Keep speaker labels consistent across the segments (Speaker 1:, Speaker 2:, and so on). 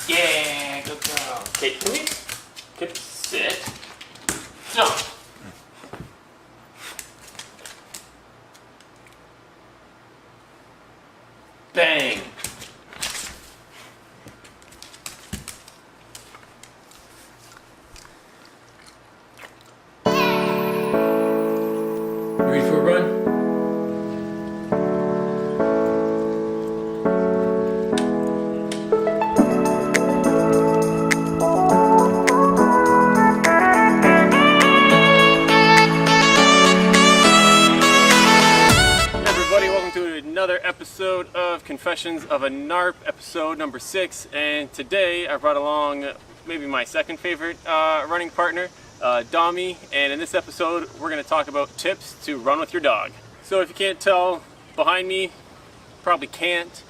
Speaker 1: Yeah, good girl. Okay, come here. Good, sit. Jump. Bang. You ready for a run? Another episode of Confessions of a NARP, episode number 6, and today I brought along maybe my second favorite running partner, Dami, and in this episode we're going to talk about tips to run with your dog. So if you can't tell, behind me, probably can't,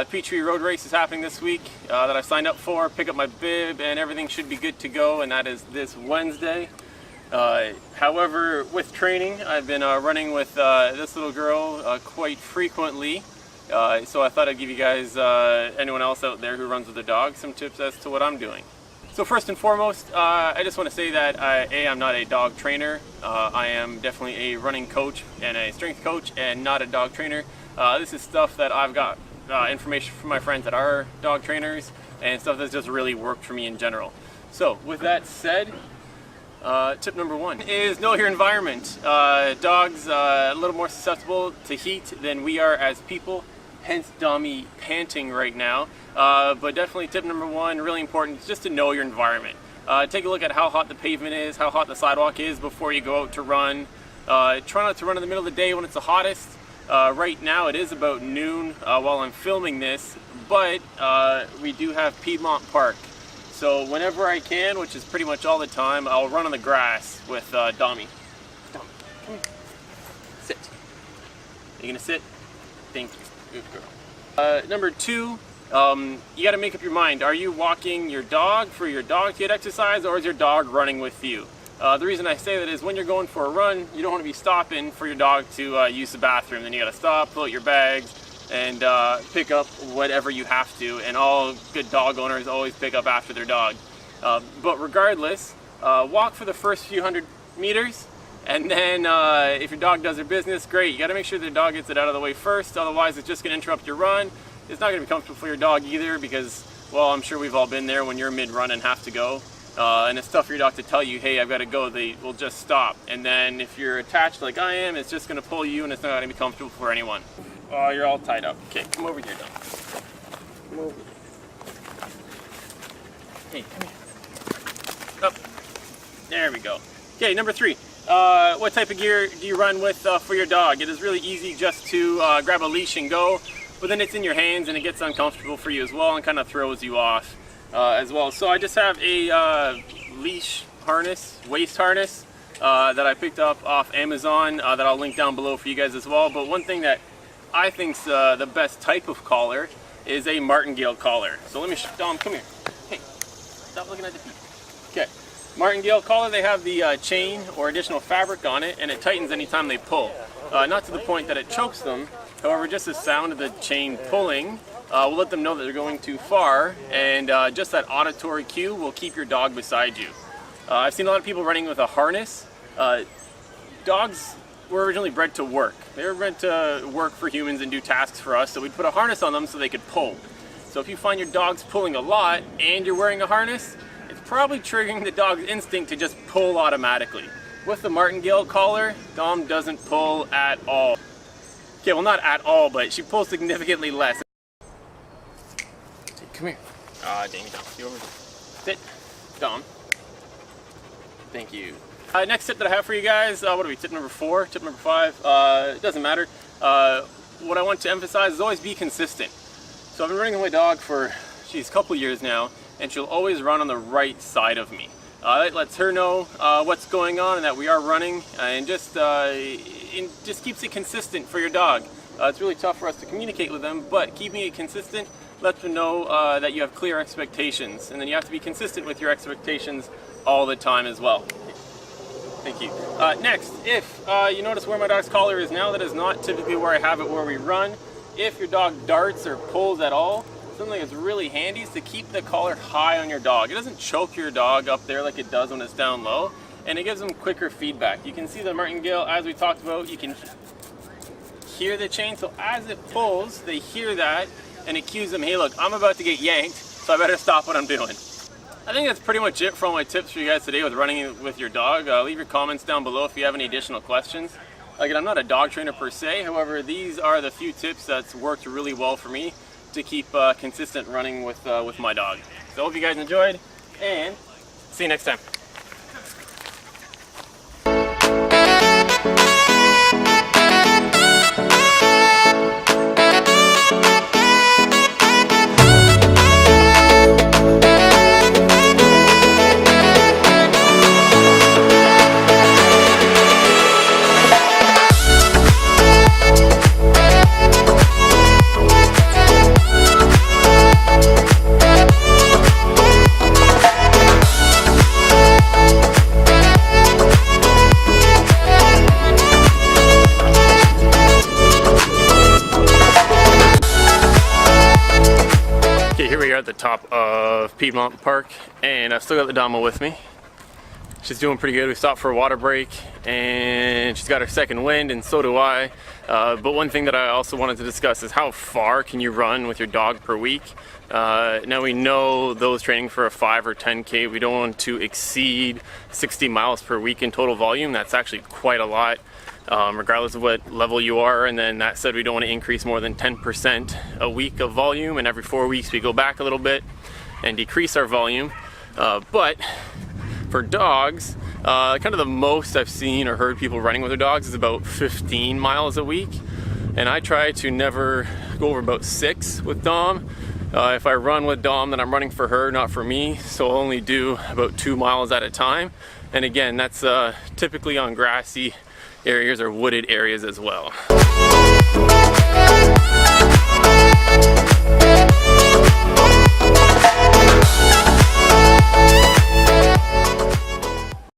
Speaker 1: Peachtree Road Race is happening this week that I've signed up for, pick up my bib and everything should be good to go, and that is this Wednesday. However, with training, I've been running with this little girl quite frequently, so I thought I'd give you guys, anyone else out there who runs with a dog, some tips as to what I'm doing. So first and foremost, I just want to say that I'm not a dog trainer. I am definitely a running coach and a strength coach and not a dog trainer. This is stuff that I've got information from my friends that are dog trainers and stuff that's just really worked for me in general. So with that said, tip number 1 is know your environment. Dogs a little more susceptible to heat than we are as people, hence Dami panting right now. But definitely tip number 1, really important, is just to know your environment. Take a look at how hot the pavement is, how hot the sidewalk is before you go out to run. Try not to run in the middle of the day when it's the hottest. Right now it is about noon while I'm filming this, but we do have Piedmont Park. So whenever I can, which is pretty much all the time, I'll run on the grass with Dami. Dami, come here. Sit. Are you gonna sit? Thank you. Good girl. Number 2, you gotta make up your mind. Are you walking your dog for your dog to get exercise, or is your dog running with you? The reason I say that is when you're going for a run, you don't want to be stopping for your dog to use the bathroom. Then you gotta stop, pull out your bags, and pick up whatever you have to, and all good dog owners always pick up after their dog. But regardless, walk for the first few hundred meters, and then if your dog does their business, great. You got to make sure the dog gets it out of the way first, otherwise it's just going to interrupt your run. It's not going to be comfortable for your dog either because, well, I'm sure we've all been there when you're mid-run and have to go. And it's tough for your dog to tell you, hey, I've got to go. They will just stop. And then if you're attached like I am, it's just going to pull you, and it's not going to be comfortable for anyone. Oh, you're all tied up. Okay, come over here, Dom. Come over. Hey, come here. Up. There we go. Okay, number 3. What type of gear do you run with for your dog? It is really easy just to grab a leash and go, but then it's in your hands and it gets uncomfortable for you as well and kind of throws you off as well. So I just have a leash harness, waist harness, that I picked up off Amazon that I'll link down below for you guys as well. But one thing that I think's the best type of collar is a martingale collar. So let me show Dom, come here. Hey, stop looking at the feet. Okay, martingale collar, they have the chain or additional fabric on it, and it tightens anytime they pull. Not to the point that it chokes them, however, just the sound of the chain pulling will let them know that they're going too far, and just that auditory cue will keep your dog beside you. I've seen a lot of people running with a harness. Dogs were originally bred to work. They were bred to work for humans and do tasks for us, so we'd put a harness on them so they could pull. So if you find your dog's pulling a lot and you're wearing a harness, it's probably triggering the dog's instinct to just pull automatically. With the martingale collar, Dom doesn't pull at all. Okay, well, not at all, but she pulls significantly less. Come here. Dang it, Dom. You over. Sit. Dom. Thank you. Next tip that I have for you guys, what are we, tip number 4, tip number 5, it doesn't matter. What I want to emphasize is always be consistent. So I've been running with my dog for, a couple years now, and she'll always run on the right side of me. It lets her know what's going on and that we are running, and just keeps it consistent for your dog. It's really tough for us to communicate with them, but keeping it consistent lets them know that you have clear expectations, and then you have to be consistent with your expectations all the time as well. Thank you. Next, if you notice where my dog's collar is now, that is not typically where I have it where we run. If your dog darts or pulls at all, something that's really handy is to keep the collar high on your dog. It doesn't choke your dog up there like it does when it's down low, and it gives them quicker feedback. You can see the martingale, as we talked about, you can hear the chain, so as it pulls, they hear that, and it cues them, hey look, I'm about to get yanked, so I better stop what I'm doing. I think that's pretty much it for all my tips for you guys today with running with your dog. Leave your comments down below if you have any additional questions. Again, I'm not a dog trainer per se, however, these are the few tips that's worked really well for me to keep consistent running with my dog. So I hope you guys enjoyed, and see you next time. At the top of Piedmont Park, and I've still got the Dama with me. She's doing pretty good. We stopped for a water break and she's got her second wind, and so do I. But one thing that I also wanted to discuss is how far can you run with your dog per week. Now we know those training for a 5 or 10K, we don't want to exceed 60 miles per week in total volume. That's actually quite a lot. Regardless of what level you are, and then that said, we don't want to increase more than 10% a week of volume, and every 4 weeks we go back a little bit and decrease our volume. But for dogs, kind of the most I've seen or heard people running with their dogs is about 15 miles a week, and I try to never go over about 6 with Dom. If I run with Dom, then I'm running for her, not for me, so I'll only do about 2 miles at a time, and again, that's typically on grassy areas or wooded areas as well.